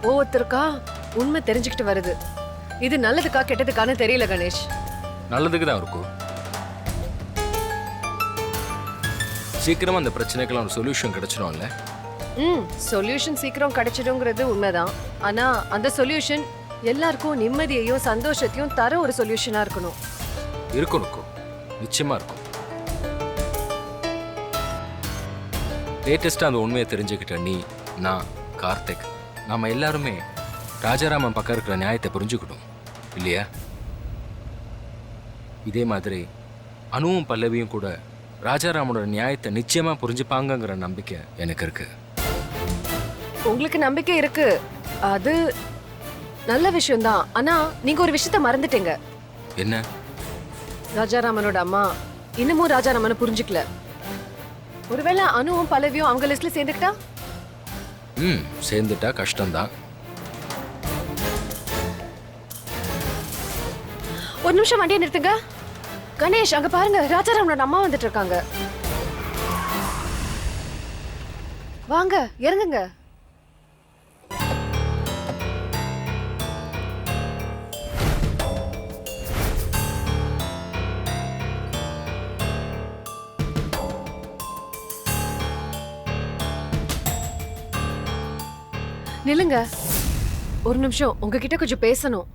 ஒவ்வொருத்தருக்கா உண்மை தெரிஞ்சுக்கிட்டு வருது. இது நல்லதுக்கா கெட்டதுக்கான தெரியல கணேஷ். நல்லதுக்கு தான் இருக்கும். சீக்கிரமா அந்த பிரச்சனைக்கெல்லாம் ஒரு சொல்யூஷன் கிடைச்சிடும்ல. சொல்யூஷன் சீக்கிரம் கிடைச்சிடுங்கிறது உண்மைதான். ஆனா அந்த சொல்யூஷன் எல்லாருக்கும் நிம்மதியையும் சந்தோஷத்தையும் தர ஒரு சொல்யூஷனா இருக்கணும். இருக்கும், நிச்சயமா இருக்கும். லேட்டஸ்டா அந்த உண்மையை தெரிஞ்சுக்கிட்ட நீ, நான், கார்த்திக், நாம எல்லாருமே ராஜாராமன் பக்கம் இருக்கிற நியாயத்தை புரிஞ்சுக்கிட்டோம் இல்லையா? இதே மாதிரி அனுவும் பல்லவியும் கூட ராஜாராமனோட நியாயத்தை நிச்சயமா புரிஞ்சுப்பாங்கங்கிற நம்பிக்கை எனக்கு இருக்கு. உங்களுக்கு நம்பிக்கை இருக்கு, அது நல்ல விஷயம்தான். ஆனா நீங்க ஒரு விஷயத்த மறந்துட்டீங்க. என்ன? ராஜாராமனோட அம்மா இன்னமும் ராஜாராமனை புரிஞ்சுக்கல. ஒருவேளை அனுவும் பல்லவியும் அவங்க லிஸ்ட்ல சேர்ந்துக்கிட்டா? சேர்ந்துட்டா கஷ்டம்தான். ஒரு நிமிஷம் வண்டியை நிறுத்துங்க. கணேஷ், அங்க பாருங்க, ராஜாராமனோட அம்மா வந்துட்டு இருக்காங்க. வாங்க, இறங்குங்க. நில்லுங்க, ஒரு நிமிஷம் உங்ககிட்ட கொஞ்சம் பேசணும்.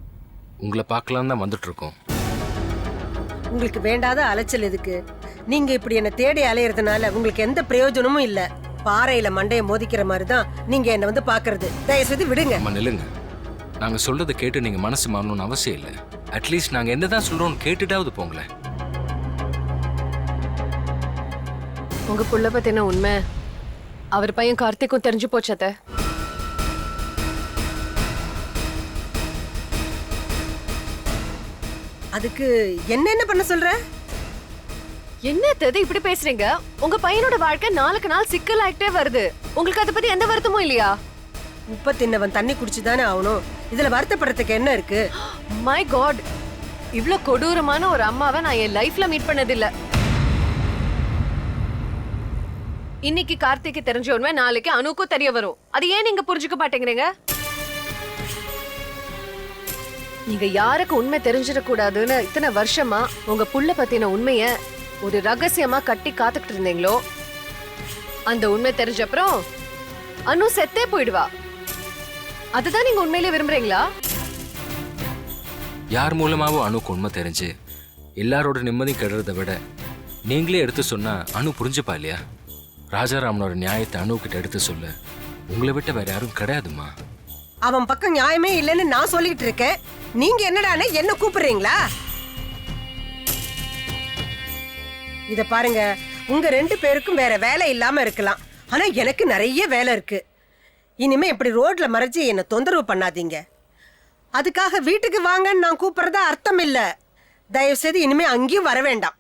உங்களை பார்க்கலாம் தான் வந்துட்டு இருக்கோம். உங்களுக்கு வேண்டாத அலைச்சல் எதுக்கு? நீங்க இப்படி என்ன தேடி அலையறதுனால உங்களுக்கு எந்த பிரயோஜனமும் இல்ல. பாறையில மண்டைய மோதிக்கிற மாதிரி தான் நீங்க என்ன வந்து பாக்குறது. தயவு செய்து விடுங்க. அம்மா நில்லுங்க. நாங்க சொல்றதை கேட்டு நீங்க மனசு மாறணும்னு அவசியம் இல்லை. அட்லீஸ்ட் நாங்க என்னதான் சொல்றோம்னு கேட்டுட்டாவது போங்களேன். உங்க புள்ள பத்தின உண்மை அவர் பையன் கார்த்திக்கும் தெரிஞ்சு போச்சத. அதுக்கு என்ன பண்ண சொல்ற? என்னது இப்படி பேசுறீங்க? உங்க பையனோட வாழ்க்கை நாளுக்கு நாள் சிக்கல் ஆயிட்டே வருது. உங்களுக்கு அதை பத்தி எந்த வருத்தமும் இல்லையா? உப்ப தின்னவன் தண்ணி குடிச்சுதானே ஆகணும். இதுல வருத்தப்படுறதுக்கு என்ன இருக்கு? மை காட், இவ்ளோ கொடூரமான ஒரு அம்மாவை நான் என் லைஃப்ல மீட் பண்ணதில்ல. இன்னைக்கு கார்த்திக்கு தெரிஞ்ச உண்மை நாளைக்கு அனுக்கும் தெரிய வரும். அது ஏன் நீங்க புரிஞ்சுக்க மாட்டேங்கிறீங்க? நீங்க யாருக்கு உண்மை தெரிஞ்சிடக்கூடாதுன்னு இத்தனை வருஷமா உங்க புள்ள பத்தின உண்மைய ஒரு ரகசியமா கட்டி காத்துக்கிட்டு இருந்தீங்களோ, அந்த உண்மை தெரிஞ்ச அப்புறம் அனு செத்தே போயிடுவா. அதுதான் நீங்க உண்மையிலே விரும்புறீங்களா? யார் மூலமாவும் அணுக்கு உண்மை தெரிஞ்சு எல்லாரோட நிம்மதி கெடுறதை விட நீங்களே எடுத்து சொன்னா அணு புரிஞ்சுப்பா இல்லையா? ராஜாராமனோட நியாயத்தை அணு கிட்ட எடுத்து சொல்ல உங்களை விட்ட வேற யாரும் கிடையாதுமா. அவன் பக்கம் நியாயமே இல்லைன்னு நான் சொல்லிட்டு இருக்கேன். நீங்க என்னடானே என்ன கூப்பிடுறீங்களா? இத பாருங்க, உங்க 2 பேருக்கும் வேற வேலை இல்லாம இருக்கலாம். ஆனா எனக்கு நிறைய வேலை இருக்கு. இனிமே இப்படி ரோட்ல மறைச்சு என்ன தொந்தரவு பண்ணாதீங்க. அதுக்காக வீட்டுக்கு வாங்கன்னு நான் கூப்பிடுறதா அர்த்தம் இல்ல. தயவு செய்து இனிமே அங்கேயும் வர வேண்டாம்.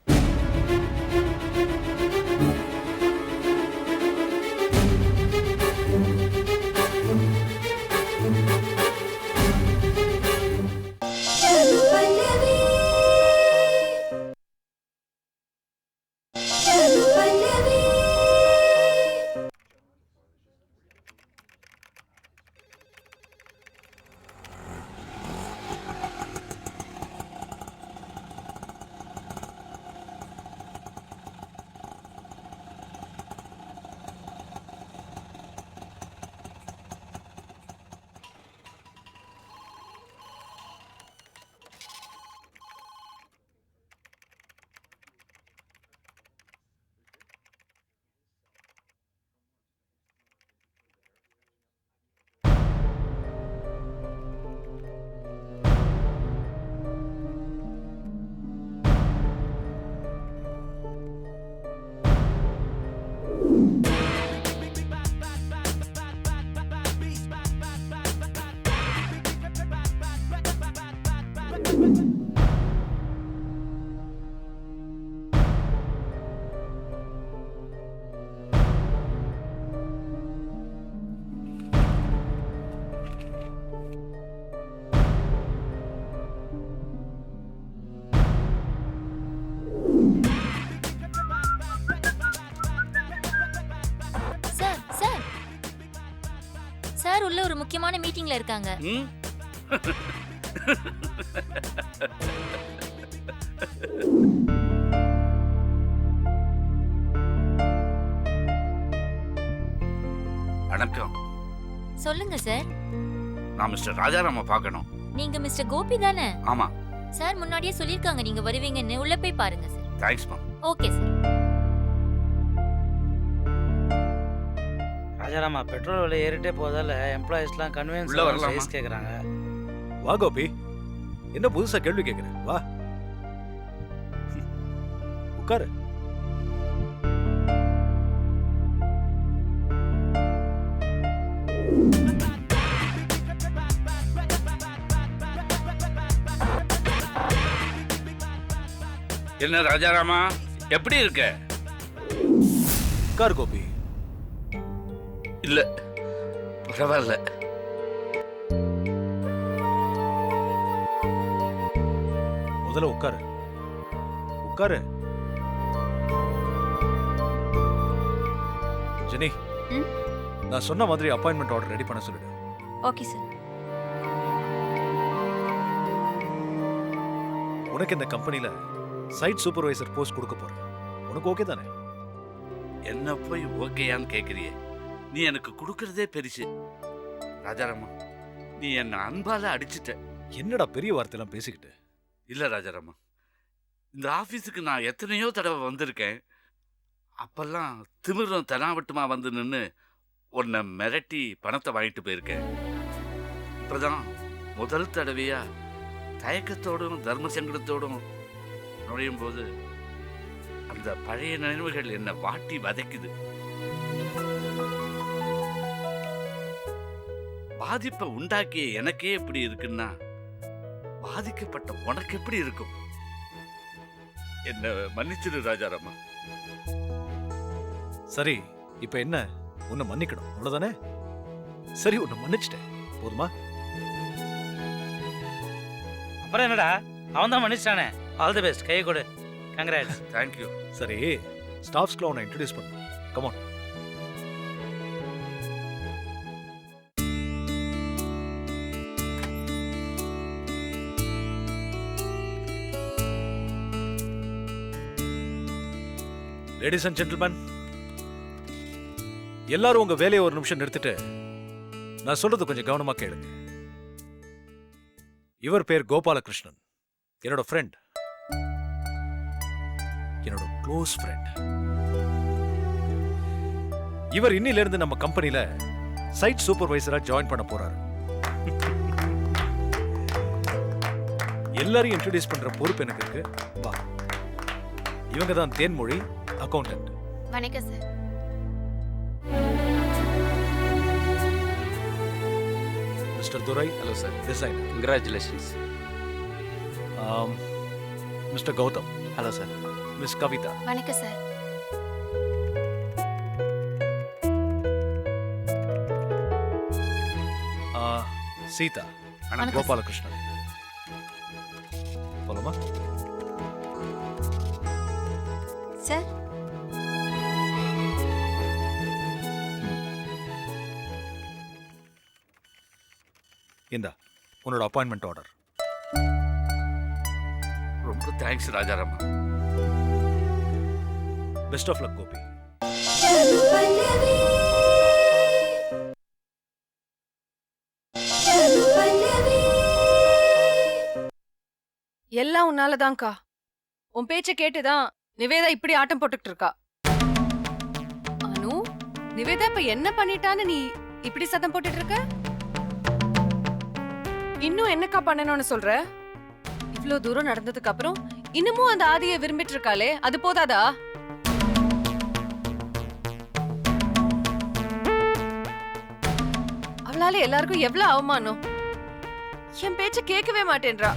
சார் உள்ள ஒரு முக்கியமான மீட்டிங்ல இருக்காங்க. ம்? வணக்கம். சொல்லுங்க சார். நான் மிஸ்டர் ராஜாராம பார்க்கணும். நீங்க மிஸ்டர் கோபி தானே? ஆமா. சார் முன்னாடியே சொல்லிருக்காங்க நீங்க வருவீங்கன்னு. உள்ள போய் பாருங்க சார். தேங்க்ஸ் மா. Okay sir. ராஜாராமா, பெட்ரோல் விலை ஏறிட்டே போதால எம்ப்ளாயிஸ்லாம் உள்ள கன்வீனியன்ஸ் வரலாமா? சைஸ் கேக்குறாங்க. வா கோபி, என்ன புதுசா கேள்வி கேட்குற? வா உட்காரு. என்ன ராஜாராமா, எப்படி இருக்க? உட்காரு கோபி. இல்ல பரவாயில்ல. முதல்ல உட்காரு. உட்காரு. ஜெனி, ம்? நான் சொன்ன மாதிரி அப்பாயின்மெண்ட் ஆர்டர் ரெடி பண்ண சொல்லிடு. Okay sir. உனக்கு இந்த கம்பெனில சைட் சூப்பர்வைசர் போஸ்ட் கொடுக்க போறேன். உனக்கு ஓகே தானே? என்ன போய் ஓகேயான்னு கேக்குறியே? நீ எனக்கு கொடுக்கறதே பெருசு. ராஜாராமா, நீ என்ன அன்பால அடிச்சிட்ட. என்னடா பெரிய வார்த்தையெல்லாம் பேசிக்கிட்டு? இல்ல ராஜாராமா, இந்த ஆபீஸுக்கு நான் எத்தனையோ தடவை வந்திருக்கேன். அப்பெல்லாம் திமிரும் தெனாவட்டுமா வந்து நின்று உன்னை மிரட்டி பணத்தை வாங்கிட்டு போயிருக்கேன். இப்பதான் முதல் தடவையா தயக்கத்தோடும் தர்ம சங்கடத்தோடும் நுழையும் போது அந்த பழைய நினைவுகள் என்னை வாட்டி வதைக்குது. பாதிப்பை உண்டாக்கிய எனக்கே எப்படி இருக்குன்னா பாதிக்கப்பட்ட உனக்கு எப்படி இருக்கும்? என்ன மன்னிச்சிரு ராஜாராமா. சரி, இப்ப என்ன? உன்னை மன்னிக்கணும் அவ்வளவுதானே? சரி, உன்னை மன்னிச்சிட்டேன், போதுமா? அப்புறம் என்னடா, அவன் தான் மன்னிச்சிட்டானே. ஆல் தி பெஸ்ட், கை கொடு. கங்க்ராட்ஸ். தேங்க்யூ. சரி, ஸ்டாஃப்ஸ்க்குலாம் உன்னை இன்ட்ரடியூஸ் பண்ணு. Come on. Ladies and gentleman, எல்லாரும் உங்க வேலையை ஒரு நிமிஷம் நிறுத்திட்டு நான் சொல்றது கொஞ்சம் கவனமா கேளுங்க. இவர் பேர் கோபாலகிருஷ்ணன், என்னோட ஃப்ரெண்ட், என்னோட க்ளோஸ் ஃப்ரெண்ட். இவர் இன்னில இருந்து நம்ம கம்பெனில சைட் சூப்பர்வைசரா ஜாயின் பண்ண போறாரு. எல்லாரையும் இன்ட்ரோடியூஸ் பண்ற பொறுப்பு எனக்கு இருக்கு. வா. இவங்க தான் தேன்மொழி, அக்கவுண்டன்ட். வணக்கம் sir. Mister Durai. Hello sir. Designer. Congratulations. Mister Gautham. Hello sir. Miss Kavitha. வணக்கம் சார். சீதா. வணக்கம் கோபாலகிருஷ்ணன். போலாமா? சார். இந்தா உன்னோட அப்பாயின்மெண்ட் ஆர்டர். ரொம்ப தேங்க்ஸ் ராஜாராமா. Best of luck Gopi. எல்லாம் உன்னாலதான்க்கா. உன் பேச்ச கேட்டுதான் நிவேதா இப்படி ஆட்டம் போட்டுக்கிட்டு இருக்கா. அனு, நிவேதா இப்ப என்ன பண்ணிட்டான்னு நீ இப்படி சத்தம் போட்டுட்டு இருக்க? இன்னும் என்னக்கா பண்ணணும்னு சொல்ற? இவ்ளோ தூரம் நடந்ததுக்கு அப்புறம் இன்னமும் அந்த ஆதியை விரும்பிட்டு இருக்காளே, அது போதாதா? அவளால எல்லாருக்கும் எவ்வளவு அவமானம். என் பேச்ச கேட்கவே மாட்டேன்றா.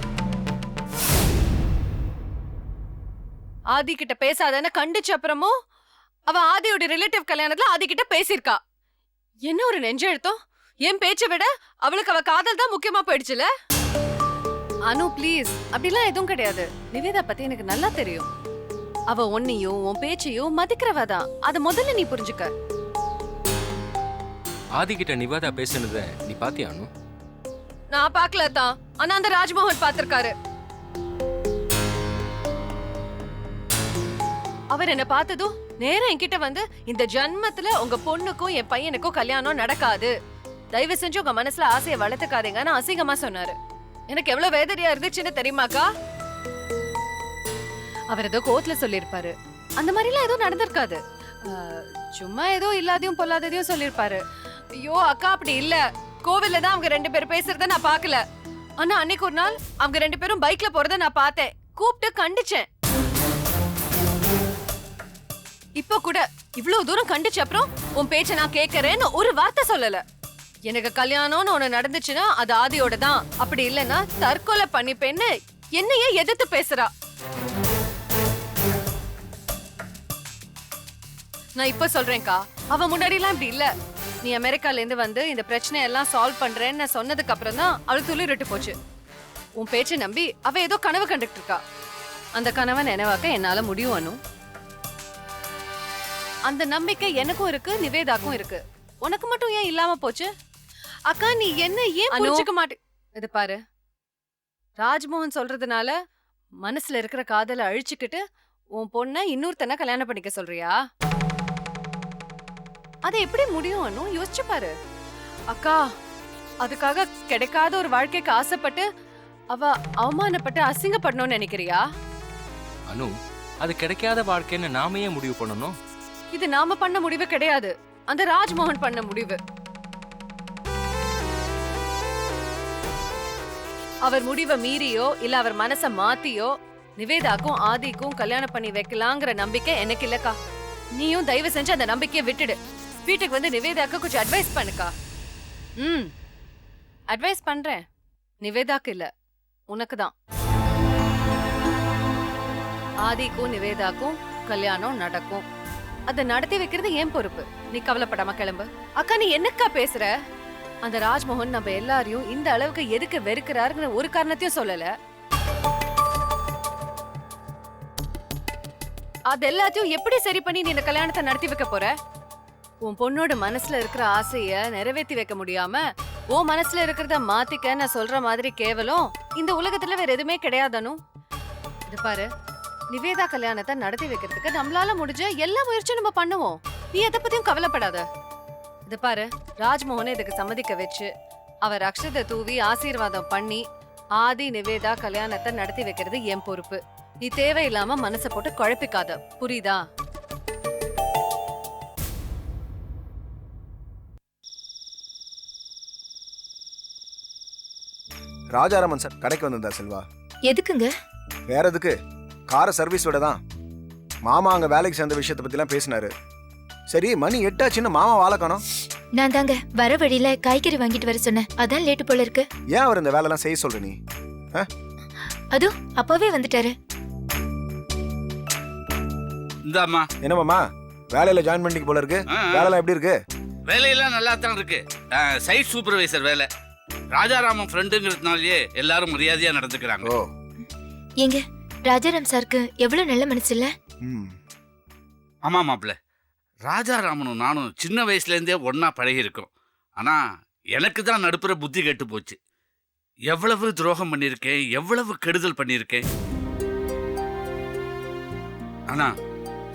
ஆதி கிட்ட பேசாதன்னு கண்டிச்ச அப்புறமும் அவ ஆதியோட ரிலேட்டிவ் கல்யாணத்துல ஆதி கிட்ட பேசியிருக்கா. என்ன ஒரு நெஞ்செழுத்தம். என் பேச்சை விட அவளுக்கு அவ காதல் தான் முக்கியமா போயிடுச்சுல. அனு ப்ளீஸ், அப்படிலாம் எதுவும் கிடையாது. நிவேதா பத்தி எனக்கு நல்லா தெரியும். அவ உன்னையும் உன் பேச்சையும் மதிக்கிறவதான். அத முதல்ல நீ புரிஞ்சுக்க. ஆதிக்கிட்ட நிவேதா பேசுனத நீ பாத்தியா அனு? நான் பார்க்கல தான், ஆனா அந்த ராஜ்மோகன் பார்த்திருக்காரு. அவர் என்ன பார்த்ததும் நேரா என்கிட்ட வந்து, இந்த ஜன்மத்துல உங்க பொண்ணுக்கும் என் பையனுக்கும் கல்யாணம் நடக்காது, தயவு செஞ்சு உங்க மனசுல ஆசையை வளர்த்துக்காதீங்கன்னு அசிங்கமா சொன்னாரு. எனக்கு எவ்வளவு வேதனையா இருந்துச்சுன்னு தெரியுமாக்கா? அவர் ஏதோ கோர்ட்ல சொல்லிருப்பாரு, அந்த மாதிரிலாம் எதுவும் நடந்திருக்காது. சும்மா ஏதோ இல்லாதையும் பொல்லாததையும் சொல்லிருப்பாரு. ஐயோ அக்கா, அப்படி இல்ல. கோவில்ல தான் அவங்க 2 பேரும் பேசுறத நான் பார்க்கல. ஆனா அன்னைக்கு ஒரு நாள் அவங்க 2 பேரும் பைக்ல போறத நான் பார்த்தேன். கூப்பிட்டு கண்டிச்சேன். இப்ப கூட இவ்வளவு தூரம் கண்டிச்ச அப்புறம் உன் பேச்ச நான் கேட்கறேன்னு ஒரு வார்த்தை சொல்லல. எனக்கு கல்யாணம்னு ஒண்ணு நடந்துச்சுன்னா அது ஆதியோட தான், அப்படி இல்லைன்னா தற்கொலை பண்ணிப்பேன்னு என்னையே எதிர்த்து பேசுறா. நான் இப்ப சொல்றேன்க்கா, அவ முன்னாடி எல்லாம் இப்படி இல்ல. நீ அமெரிக்கால இருந்து வந்து இந்த பிரச்சனை எல்லாம் சால்வ் பண்றேன்னு சொன்னதுக்கு அப்புறம் தான் அவளுக்கு துளிரிட்டு போச்சு. உன் பேச்சை நம்பி அவ ஏதோ கனவு கண்டுட்டு இருக்கா. அந்த கனவை நினைவாக்க என்னால முடியும் அனு. அந்த நம்பிக்கை எனக்கும் இருக்கு, நிவேதாக்கும் இருக்கு. உனக்கு மட்டும் ஏன் இல்லாம போச்சு? அக்கா, நீ என்ன ஏன் புரிஞ்சுக்க மாட்டே? இது பாரு, ராஜ்மோகன் சொல்றதுனால மனசுல இருக்கிற காதலை அழிச்சுக்கிட்டு உன் பொண்ண இன்னொருத்தனை கல்யாணம் பண்ணிக்க சொல்றியா? அது எப்படி முடியும் அனு? யோசிச்சு பாரு. அக்கா, அதுக்காக கிடைக்காத ஒரு வாழ்க்கைக்கு ஆசைப்பட்டு அவ அவமானப்பட்டு அசிங்கப்படணும்னு நினைக்கிறியா? அனு, அது கிடைக்காத வாழ்க்கைன்னு நாம ஏன் முடிவு பண்ணணும்? இது நாம பண்ண முடிவு கிடையாது, அந்த ராஜ்மோகன் பண்ண முடிவு. அவர் முடிவை மீறியோ இல்ல அவர் மனச மாத்தியோ நிவேதாக்கும் ஆதிக்கும் கல்யாணம் பண்ணி வைக்கலாங்கிற நம்பிக்கை எனக்கு இல்லக்கா. நீயும் தயவு செஞ்சு அந்த நம்பிக்கையை விட்டுடு. வீட்டுக்கு வந்து நிவேதாக்கு கொஞ்சம் அட்வைஸ் பண்ணுக்கா. அட்வைஸ் பண்றேன். நிவேதாக்கு இல்ல, உனக்கு தான். ஆதிக்கும் நிவேதாக்கும் கல்யாணம் நடக்கும். அதை நடத்தி வைக்கிறது ஏன் பொறுப்பு. நீ கவலைப்படாம கிளம்பு. அக்கா, நீ என்னக்கா பேசுற? அந்த ராஜ்மோகன் நம்ம எல்லாரையும் இந்த அளவுக்கு எதுக்கு வெறுக்கிறாருங்கிற ஒரு காரணத்தையும் சொல்லல. அது எல்லாத்தையும் எப்படி சரி பண்ணி நீ இந்த கல்யாணத்தை நடத்தி வைக்க போற? உன் பொண்ணோட மனசுல இருக்கிற ஆசைய நிறைவேற்றி வைக்க முடியாம உன் மனசுல இருக்கிறத மாத்திக்க நான் சொல்ற மாதிரி கேவலம் இந்த உலகத்துல வேற எதுவுமே கிடையாதானு. இது பாரு, நிவேதா கல்யாணத்தை நடத்தி வைக்கிறதுக்கு நம்மளால முடிஞ்ச எல்லா முயற்சியும் நம்ம பண்ணுவோம். நீ எதை பத்தியும் கவலைப்படாத. இது பாரு, ராஜ்மோகனை இதுக்கு சம்மதிக்க வச்சு அவர் அக்ஷதை தூவி ஆசீர்வாதம் பண்ணி ஆதி நிவேதா கல்யாணத்தை நடத்தி வைக்கிறது என் பொறுப்பு. நீ தேவையில்லாம மனசை போட்டு குழப்பிக்காத, புரியுதா? ராஜாராமன் சார் கடைக்கு வந்திருந்தா செல்வா. எதுக்குங்க? வேற எதுக்கு, காரை சர்வீஸோட தான். மாமா அங்க வேலைக்கு சேர்ந்த விஷயத்தை பத்திலாம் பேசினாரு. சரி, மணி 8 ஆச்சுன்னு மாமா வாழ காணோம். நான் தாங்க வர வழியில காய்கறி வாங்கிட்டு வர சொன்னேன், அதான் லேட்டு போல இருக்கு. ஏன் அவர் இந்த வேலைலாம் செய்ய சொல்ற நீ? அதோ அப்பாவே வந்துட்டாரு. இந்தாம்மா. என்ன மாமா, வேலையில ஜாயின் பண்ணிக்க போல இருக்கு. வேலைலாம் எப்படி இருக்கு? வேலையெல்லாம் நல்லா தான் இருக்கு. சைட் சூப்பர்வைசர் வேலை. ராஜாராமன் ஃப்ரெண்டுங்கிறதுனாலயே எல்லாரும் மரியாதையா நடந்துக்கிறாங்க. ஓ, எங்க ராஜாராம் சாருக்கு எவ்வளவு நல்ல மனசு இல்ல? ஆமா மாப்பிள்ள, ராஜாராமனும் நானும் சின்ன வயசுல இருந்தே ஒன்னா பழகி இருக்கோம். ஆனா எனக்கு தான் நடுப்புற புத்தி கெட்டு போச்சு. எவ்வளவு துரோகம் பண்ணியிருக்கேன், எவ்வளவு கெடுதல் பண்ணியிருக்கேன். ஆனா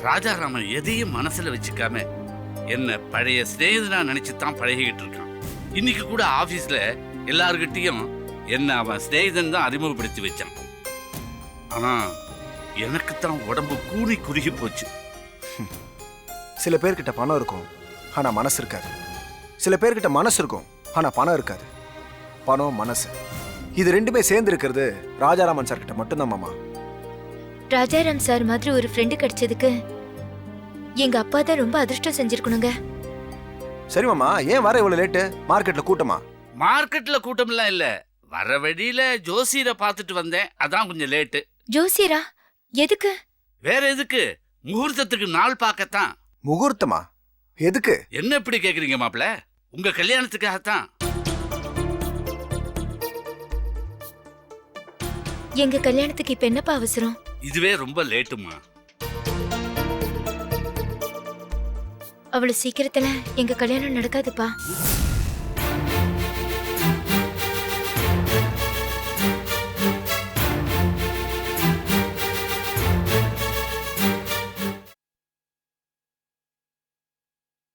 ராஜாராமன் எதையும் மனசுல வச்சுக்காம என்ன பழைய சிநேகிதனா நினைச்சுதான் பழகிக்கிட்டு இருக்கான். இன்னைக்கு கூட ஆபீஸ்ல எல்லார்கிட்டையும் என்ன அவன் சிநேகிதன் தான் அறிமுகப்படுத்தி வச்சான். ஆனா எனக்குத்தான் உடம்பு கூனி குறுகி போச்சு. சில பேர்கிட்ட பணம் இருக்கும் ஆனா மனசு இருக்காது. சில பேர்கிட்ட மனசு இருக்கும் ஆனா பணம் இருக்காது. பணம் மனசு இது ரெண்டுமே சேர்ந்து இருக்கிறது ராஜாராமன் சார் கிட்ட மட்டும்தான் மாமா. ராஜாராம் சார் மாதிரி ஒரு ஃப்ரெண்டு கிடைச்சதுக்கு எங்க அப்பா தான் ரொம்ப அதிர்ஷ்டம் செஞ்சிருக்கணுங்க. சரி மாமா, ஏன் வர இவ்வளவு லேட்டு? மார்க்கெட்ல கூட்டமா? மார்க்கெட்ல கூட்டம் எல்லாம் இல்ல, வர வழியில ஜோசியரை பார்த்துட்டு வந்தேன், அதான் கொஞ்சம் லேட்டு. ஜோசியரா? எதுக்கு? வேற எதுக்கு, முகூர்த்தத்துக்கு நாள் பார்க்கத்தான். முகூர்த்தமா? எதுக்கு? என்ன இப்படி கேக்குறீங்க மாப்பிள்ள? உங்க கல்யாணத்துக்காகத்தான். எங்க கல்யாணத்துக்கு இப்ப என்னப்பா அவசரம்? இதுவே ரொம்ப லேட்டுமா. அவ்வளவு சீக்கிரத்துல எங்க கல்யாணம் நடக்காதுப்பா.